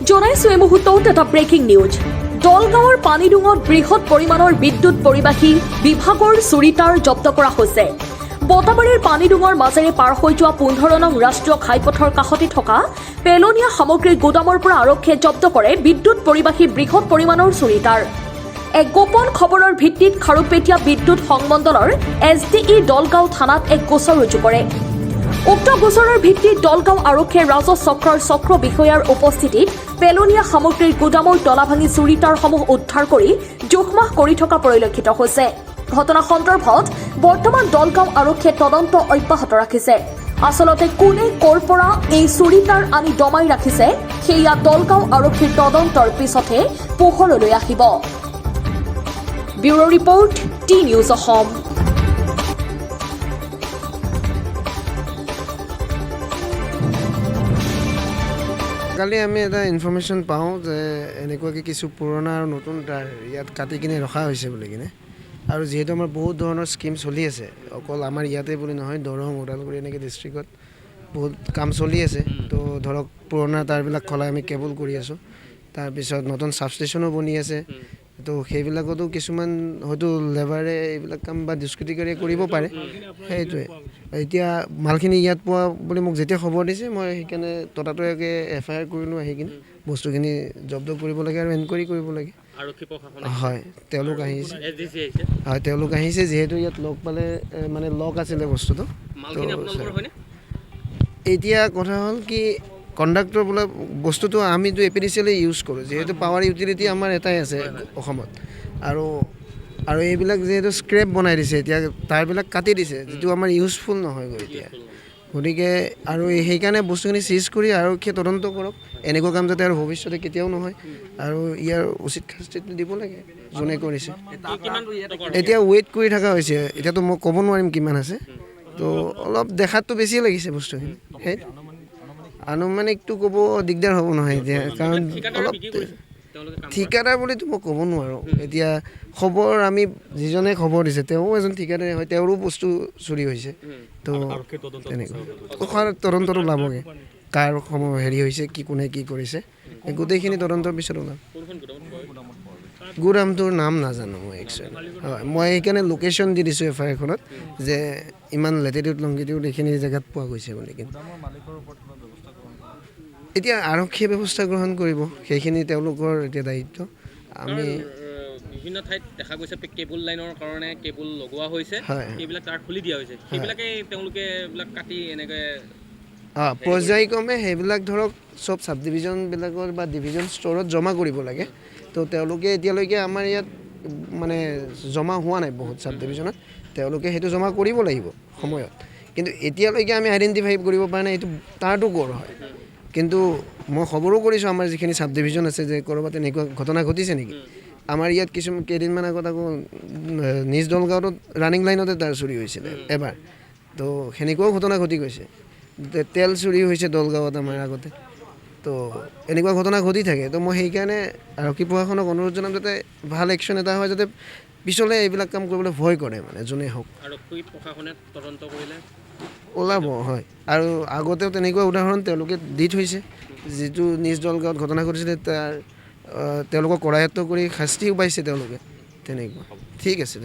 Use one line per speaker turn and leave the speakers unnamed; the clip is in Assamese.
জনাইছো এই মুহূৰ্তত এটা ব্ৰেকিং নিউজ। দলগাঁৱৰ পানীডুঙত বৃহৎ পৰিমাণৰ বিদ্যুৎ পৰিবাহী বিভাগৰ চুৰিতাৰ জব্দ কৰা হৈছে। বটাবাৰীৰ পানীডুঙৰ মাজেৰে পাৰ হৈ যোৱা 15 নং ৰাষ্ট্ৰীয় ঘাইপথৰ কাষতে থকা পেলনীয়া সামগ্ৰীৰ গুদামৰ পৰা আৰক্ষীয়ে জব্দ কৰে বিদ্যুৎ পৰিবাহী বৃহৎ পৰিমাণৰ চুৰিতাৰ। এক গোপন খবৰৰ ভিত্তিত খাৰুপেটীয়া বিদ্যুৎ সংমণ্ডলৰ SDE দলগাঁও থানাত এক গোচৰ ৰুজু কৰে। উক্ত গোচৰৰ ভিত্তিত দলগাঁও আৰক্ষীয়ে ৰাজহ চক্ৰৰ চক্ৰ বিষয়াৰ উপস্থিতিত পেলনীয়া সামগ্ৰীৰ গুদামৰ তলা ভাঙি চুৰিতাৰসমূহ উদ্ধাৰ কৰি জোখমাখ কৰি থকা পৰিলক্ষিত হৈছে। ঘটনা সন্দৰ্ভত বৰ্তমান দলগাঁও আৰক্ষীয়ে তদন্ত অব্যাহত ৰাখিছে। আচলতে কোনে ক'ৰ পৰা এই চুৰিতাৰ আনি দমাই ৰাখিছে সেয়া দলগাঁও আৰক্ষীৰ তদন্তৰ পিছতহে পোহৰলৈ আহিব। Bureau report T news Assam.
কালি আমি এটা ইনফৰমেশ্যন পাওঁ যে এনেকুৱাকৈ কিছু পুৰণা আৰু নতুন তাঁৰ ইয়াত কাটি কিনে ৰখা হৈছে বুলি কিনে। আৰু যিহেতু আমাৰ বহুত ধৰণৰ স্কিম চলি আছে, অকল আমাৰ ইয়াতে বুলি নহয়, দৰং ওদালগুৰি এনেকৈ ডিষ্ট্ৰিক্টত বহুত কাম চলি আছে। তো ধৰক পুৰণা তাঁৰবিলাক খলাই আমি কেবল কৰি আছোঁ। তাৰপিছত নতুন ছাবষ্টেশ্যনো বনি আছে। তো সেইবিলাকতো কিছুমান হয়তো লেবাৰে এইবিলাক কাম বা দুষ্কৃতিকাৰীয়ে কৰিব পাৰে। সেইটোৱে এতিয়া মালখিনি ইয়াত পোৱা বুলি মোক যেতিয়া খবৰ দিছে, মই সেইকাৰণে ততাতৈয়াকৈ FIR কৰিলোঁ। আহি কিনে বস্তুখিনি জব্দ কৰিব লাগে আৰু এনকুৱাৰী কৰিব লাগে। হয়, তেওঁলোক আহিছে। হয়, তেওঁলোক আহিছে। যিহেতু ইয়াত লগ পালে মানে লক আছিলে বস্তুটো। এতিয়া কথা হ'ল কি, কণ্ডাক্টৰ বোলে বস্তুটো আমিতো APDCL ইউজ কৰোঁ। যিহেতু পাৱাৰ ইউটিলিটি আমাৰ এটাই আছে অসমত। আৰু এইবিলাক যিহেতু স্ক্ৰেপ বনাই দিছে, এতিয়া তাঁৰবিলাক কাটি দিছে, যিটো আমাৰ ইউজফুল নহয়গৈ এতিয়া। গতিকে আৰু সেইকাৰণে বস্তুখিনি চিজ কৰি আৰক্ষীয়ে তদন্ত কৰক। এনেকুৱা কাম যাতে আৰু ভৱিষ্যতে কেতিয়াও নহয়, আৰু ইয়াৰ উচিত শাস্তিটো দিব লাগে যোনে কৰিছে। এতিয়া ৱেইট কৰি থকা হৈছে। এতিয়াতো মই ক'ব নোৱাৰিম কিমান আছে। তো অলপ দেখাততো বেছিয়ে লাগিছে বস্তুখিনি। সেই আনুমানিকটো ক'ব দিগদাৰ হ'ব নহয় এতিয়া, কাৰণ অলপ ঠিকাদাৰ বুলিতো মই ক'ব নোৱাৰোঁ। এতিয়া খবৰ আমি যিজনে খবৰ দিছে তেওঁ এজন ঠিকাদাৰে হয়, তেওঁৰো বস্তু চুৰি হৈছে। তো তেনেকুৱা তদন্তটো ওলাবগৈ, কাৰ হেৰি হৈছে, কি কোনে কি কৰিছে, গোটেইখিনি তদন্তৰ পিছত ওলাম। গুদামটোৰ নাম নাজানো মই একচুৱেলি। হয়, মই সেইকাৰণে লোকেশ্যন দি দিছোঁ FIR খনত যে ইমান লেটিটিউড লংগিটিউড এইখিনি জেগাত পোৱা গৈছে বুলি কিনে। এতিয়া আৰক্ষীয়ে ব্যৱস্থা গ্ৰহণ কৰিব, সেইখিনি তেওঁলোকৰ এতিয়া দায়িত্ব। আমি
বিভিন্ন ঠাইত দেখা গৈছে কেবল লাইনৰ কাৰণে কেবল লগোৱা হৈছে, সেইবিলাক তাৰ খুলি দিয়া হৈছে, সেইবিলাকে তেওঁলোকে এইবিলাক কাটি এনেকৈ
পৰ্যায়ক্ৰমে সেইবিলাক ধৰক চব চাব ডিভিজনবিলাকৰ বা ডিভিজন ষ্ট'ৰত জমা কৰিব লাগে। তো তেওঁলোকে এতিয়ালৈকে আমাৰ ইয়াত মানে জমা হোৱা নাই বহুত চাব ডিভিজনত। তেওঁলোকে সেইটো জমা কৰিব লাগিব সময়ত, কিন্তু এতিয়ালৈকে আমি আইডেণ্টিফাই কৰিব পৰা নাই এইটো তাৰটো ক'ৰ হয়। কিন্তু মই খবৰো কৰিছোঁ আমাৰ যিখিনি চাব ডিভিজন আছে যে ক'ৰবাত এনেকুৱা ঘটনা ঘটিছে নেকি। আমাৰ ইয়াত কেইদিনমান আগত আকৌ নিজ দলগাঁৱতো ৰানিং লাইনতে তাৰ চুৰি হৈছিলে এবাৰ। তো সেনেকুৱাও ঘটনা ঘটি গৈছে। তেল চুৰি হৈছে দলগাঁৱত আমাৰ আগতে। তো এনেকুৱা ঘটনা ঘটি থাকে। তো মই সেইকাৰণে আৰক্ষী প্ৰশাসনক অনুৰোধ জনাম যাতে ভাল একশ্যন এটা হয়, যাতে পিছলৈ এইবিলাক কাম কৰিবলৈ ভয় কৰে, মানে যোনেই হওক।
আৰক্ষী প্ৰশাসনে তদন্ত কৰিলে
ওলাব। হয়, আৰু আগতেও তেনেকুৱা উদাহৰণ তেওঁলোকে দি থৈছে। যিটো নিজ দলগাঁৱত ঘটনা ঘটিছিলে তেওঁলোকক কৰায়ত্ব কৰি শাস্তিও পাইছে তেওঁলোকে। তেনেকুৱা ঠিক আছে।